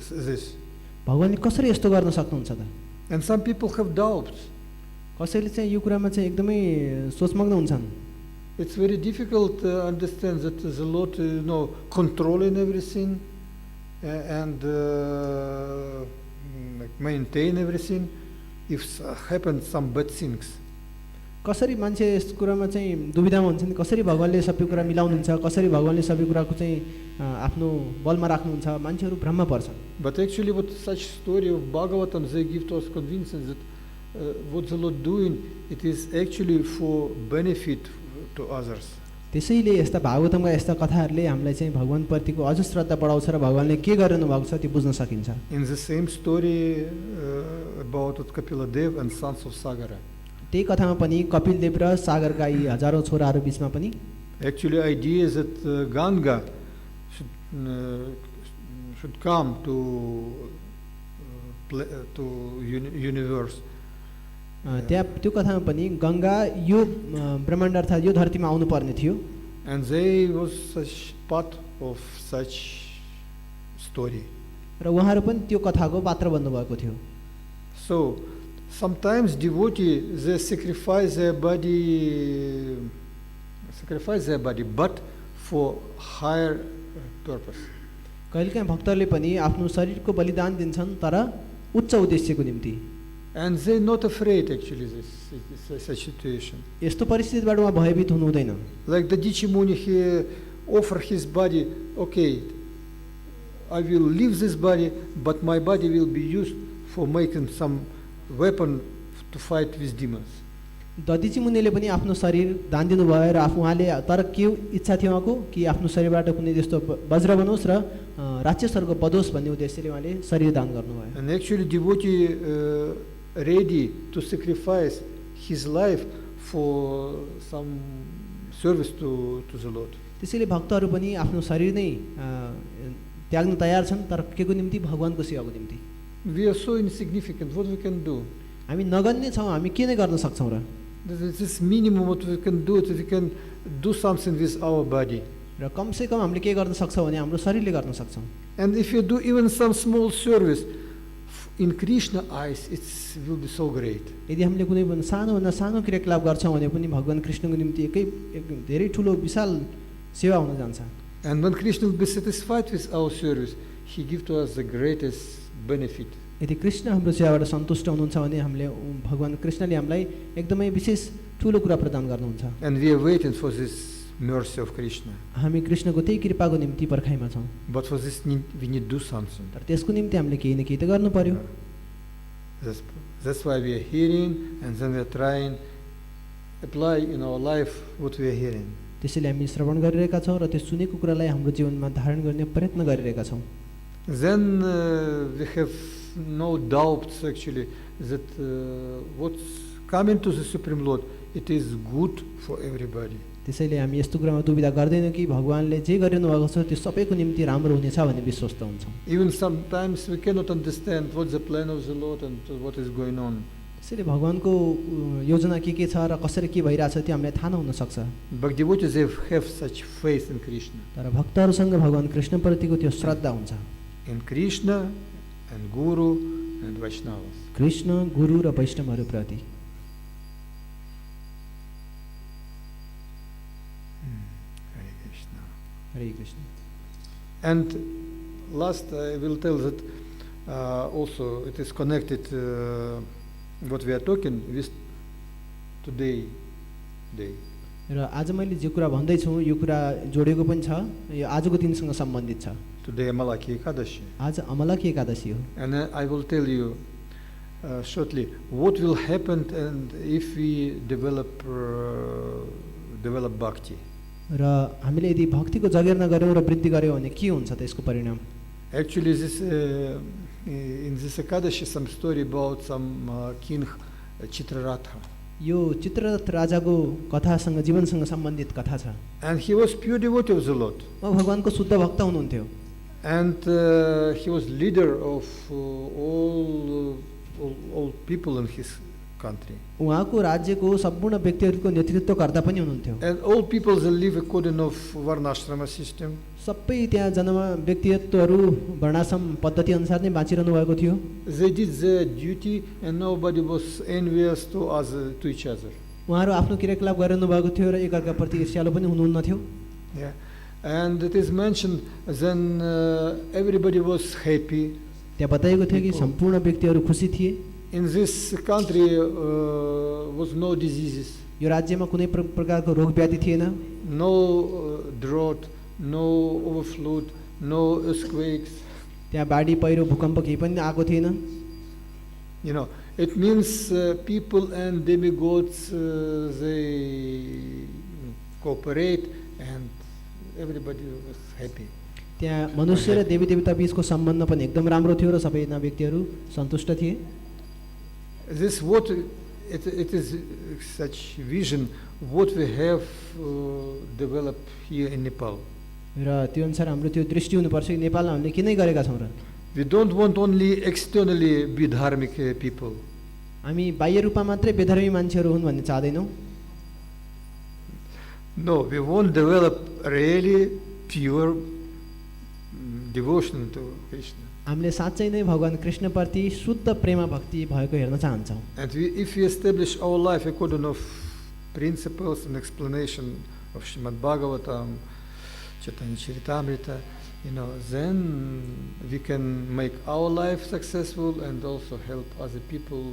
this? भगवानले कसरी यस्तो गर्न सक्नुहुन्छ त? And some people have doubts. कसैले चाहिँ यो कुरामा चाहिँ एकदमै सोचमग्न हुन्छन्। It's very difficult to understand that the Lord, controlling everything and maintain everything if happen some bad things. कसरी मान्छे यस कुरामा चाहिँ दुविधामा हुन्छन्, कसरी भगवानले सबै कुरा मिलाउनुहुन्छ, कसरी भगवानले सबै कुराको चाहिँ आफ्नो बलमा राख्नुहुन्छ, मान्छेहरू भ्रममा पर्छन्। But actually what such story of Bhagavatam they give to us convincing that what the Lord doing, it is actually for benefit to others. त्यसैले यस्ता भागवतमका यस्ता कथाहरूले हामीलाई चाहिँ भगवानप्रतिको अझ श्रद्धा बढाउँछ र भगवानले के गरिरहनु भएको छ त्यो बुझ्न सकिन्छ। In the same story about kapila-dev and sons of Sagara. त्यही कथामा पनि कपिलदेव र सागरका यी हजारौं छोराहरू बीचमा पनि actually idea is that Ganga should come to universe. त्यहाँ त्यो कथामा पनि गंगा यो ब्रह्माण्ड अर्थात् यो धरतीमा आउनु पर्ने थियो। And they was such part of such story. र उहाँहरू पनि त्यो कथाको पात्र बन्नु भएको थियो। So sometimes devotee they sacrifice their body sacrifice their body, but for higher purpose. कहिलेकाहीँ भक्तहरूले पनि आफ्नो शरीरको बलिदान दिन्छन् तर उच्च उद्देश्यको निम्ति। And they're not afraid actually this such situation. यस्तो परिस्थितिबाट उहाँ भयभीत हुनु हुँदैन। Like the Dichamuni, he offered his body, okay, I will leave this body, but my body will be used for making some weapon to fight with demons. Dadhichi मुनिले पनि आफ्नो शरीर दान दिनुभयो र आफू उहाँले तर के इच्छा थियो उहाँको कि आफ्नो शरीरबाट कुनै त्यस्तो वज्र बनोस् र राक्षसहरूको बधोस् भन्ने उद्देश्यले उहाँले शरीर दान गर्नुभयो। And actually devotee ready to sacrifice his life for some service to the Lord. त्यसैले भक्तहरू पनि आफ्नो शरीर नै त्याग्न तयार छन् तर केको निम्ति भगवानको सेवाको निम्ति। We are so insignificant. What we can do? हामी नगन्य छौँ, हामी के नै गर्न सक्छौँ र? This minimum what we can do is we can do something with our body. र कम से कम हामीले के गर्न सक्छौँ भने हाम्रो शरीरले गर्न सक्छौँ। And if you do even some small service in Krishna eyes, it will be so great. यदि हामीले कुनै पनि सानोभन्दा सानो क्रियाकलाप गर्छौँ भने पनि भगवान कृष्णको निम्ति एक धेरै ठुलो विशाल सेवा हुन जान्छ। And when Krishna will be satisfied with our service, he gives to us the greatest benefit. यदि कृष्ण हाम्रो सेवाबाट सन्तुष्ट हुनुहुन्छ भने हामीले भगवान कृष्णले हामीलाई एकदमै विशेष ठुलो कुरा प्रदान गर्नुहुन्छ। And we are waiting for this mercy of Krishna. हामी कृष्णको त्यही कृपाको निम्ति पर्खाइमा छौँ। But for this we need to do something. तर त्यसको निम्ति हामीले केही न केही त गर्नु पर्यो। That's why we are hearing, and then we are trying apply in our life what we are hearing. त्यसैले हामी श्रवण गरिरहेका छौँ र त्यो सुनेको कुरालाई हाम्रो जीवनमा धारण गर्ने प्रयत्न गरिरहेका छौँ। Then we have no doubts actually that what's coming to the Supreme Lord, it is good for everybody. त्यसैले हामी यस्तो कुरामा दुविधा गर्दैनौँ कि भगवानले जे गरिरहनु भएको छ त्यो सबैको निम्ति राम्रो हुनेछ भन्ने विश्वस्त हुन्छौँ। Even sometimes we cannot understand what's the plan of the Lord and what is going on. त्यसैले भगवानको योजना के छ र कसरी के भइरहेछ त्यो हामीलाई थाहा नहुन सक्छ। But devotees have such faith in Krishna. तर भक्तहरूसँग भगवान कृष्णप्रतिको त्यो श्रद्धा हुन्छ। In Krishna and Guru and Vaishnavas. Krishna गुरु र वैष्णवहरूप्रति। Hare Krishna. हरे Krishna. And last I will tell that also it is connected what we are talking with today day. र आज मैले जे कुरा भन्दैछु यो कुरा जोडेको पनि छ, यो आजको दिनसँग सम्बन्धित छ। Today Amalaki Ekadashi. आज अमलाकी एकादशी हो। And I will tell you shortly what will happen and if we develop bhakti. र हामीले यदि भक्तिको जगेर्ना गर्यौँ र वृद्धि गर्यौँ भने के हुन्छ त्यसको परिणाम? Actually, this in this Ekadashi some story about some king Chitraratha. यो चित्ररथ राजाको कथासँग जीवनसँग सम्बन्धित कथा छ। And he was pure devotee of the Lord. उहाँ भगवानको शुद्ध भक्त हुनुहुन्थ्यो। And he was leader of all people in his country. उहाँको राज्यको सम्पूर्ण व्यक्तिहरूको नेतृत्वकर्ता पनि हुनुहुन्थ्यो। And all people they live according of varnashrama system. सबै त्यहाँ जन्म व्यक्तित्वहरू वर्णाश्रम पद्धति अनुसार नै बाँचिरहनु भएको थियो। They did their duty and nobody was envious to each other. उहाँहरू आफ्नो क्रियाकलाप गरिरहनु भएको थियो र एकअर्काप्रति ईर्ष्यालु पनि हुनुहुन्न थियो। Yeah. And it is mentioned then everybody was happy. त्यहाँ बताइएको थियो कि सम्पूर्ण व्यक्तिहरू खुसी थिए। In this country was no diseases. यो राज्यमा कुनै प्रकारको रोग व्याधि थिएन। No drought, no overflow, no earthquakes. त्यहाँ बाढी पहिरो भूकम्प केही पनि आएको थिएन। You know, it means people and demigods they cooperate and everybody was happy. त्यहाँ मनुष्य र देवी देवता बीचको सम्बन्ध पनि एकदम राम्रो थियो र सबैजना व्यक्तिहरू सन्तुष्ट थिए। This what it is such vision what we have developed here in Nepal. र त्यो अनुसार हाम्रो त्यो दृष्टि हुनुपर्छ कि नेपालमा हामीले किन गरेका छौँ र? We don't want only externally be dharmic people. हामी बाह्य रूपमा मात्रै बेधर्मी मान्छेहरू हुन् भन्ने चाहदैनौँ। No, we want develop really pure devotion to Krishna. हामीले साँच्चै नै भगवान कृष्णप्रति शुद्ध प्रेम भक्ति भएको हेर्न चाहन्छौँ। And if we establish our life according of principles and explanation of Srimad Bhagavatam, Chaitanya Charitamrita, then we can make our life successful and also help other people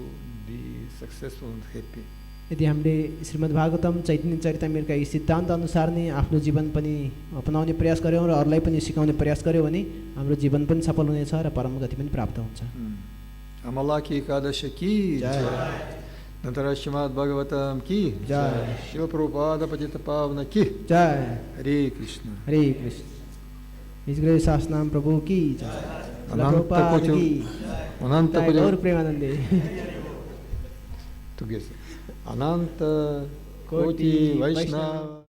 be successful and happy. यदि हामीले श्रीमद् भागवतम चैतन्य चरितामृतका यी सिद्धान्त अनुसार नै आफ्नो जीवन पनि अपनाउने प्रयास गर्यौं र अरूलाई पनि सिकाउने प्रयास गर्यौं भने हाम्रो जीवन पनि सफल हुनेछ र परम गति पनि प्राप्त हुन्छ। Amalaki Ekadashi ki jai, Nantara Srimad Bhagavatam ki jai, Shiva Prabhupada Patita Pavana ki jai, Hare Krishna. Hare Krishna. His Grace Sahasranam Prabhu ki jai, Ananta ki Ananta Gaur Premanande. Together. Ananta Koti Vaishnava